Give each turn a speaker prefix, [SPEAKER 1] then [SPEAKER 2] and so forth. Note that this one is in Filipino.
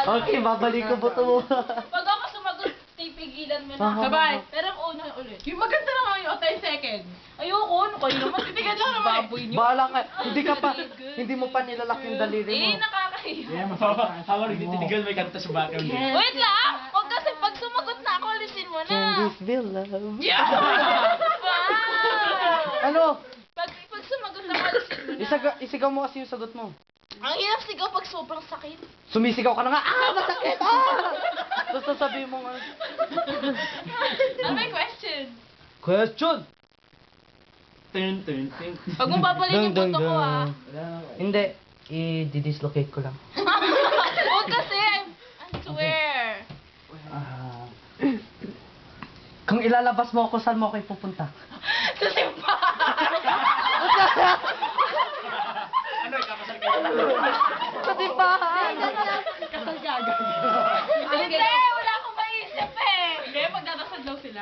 [SPEAKER 1] Okay, babalik ko buto mo.
[SPEAKER 2] Pag ako sumagot, tipigilan mo na.
[SPEAKER 3] Sabay.
[SPEAKER 2] Pero ang una ulit.
[SPEAKER 3] Yung maganda na nga yung 10 seconds.
[SPEAKER 2] Ayoko, ano kayo naman?
[SPEAKER 3] Titigan lang naman.
[SPEAKER 2] Baboy niyo.
[SPEAKER 1] Bahala ka. Hindi mo pa nilalak yung daliri
[SPEAKER 2] Eh,
[SPEAKER 1] mo.
[SPEAKER 2] nakakahiya.
[SPEAKER 4] Habang nagtititigan, may kanta sa background.
[SPEAKER 2] Wait lang! Huwag kasi pag sumagot na ako, alisin mo na.
[SPEAKER 1] Can this be love?
[SPEAKER 2] Yeah! Wow!
[SPEAKER 1] Ano?
[SPEAKER 2] Pag sumagot na ako, alisin mo na.
[SPEAKER 1] Isigaw mo kasi yung sagot mo.
[SPEAKER 2] Ang hirap sigaw pag sobrang sakit.
[SPEAKER 1] Sumisigaw ka na nga. Ah, masakit! Ah! Tapos sasabihin mo nga.
[SPEAKER 2] Ano may question?
[SPEAKER 1] Question!
[SPEAKER 4] Tin, tin, tin.
[SPEAKER 2] Huwag mong babalik yung punto ko, ah.
[SPEAKER 1] Hindi. I-dislocate ko lang.
[SPEAKER 2] Huwag kasi, I swear.
[SPEAKER 1] Kung ilalabas mo ako, saan mo ako ipupunta?
[SPEAKER 2] Sa simbahan.
[SPEAKER 4] Ano, ikakasal kayo?
[SPEAKER 1] Sa simbahan!
[SPEAKER 3] Kasal ka agad.
[SPEAKER 2] Hindi, wala akong maisip eh.
[SPEAKER 3] Hindi, magdadasal daw sila.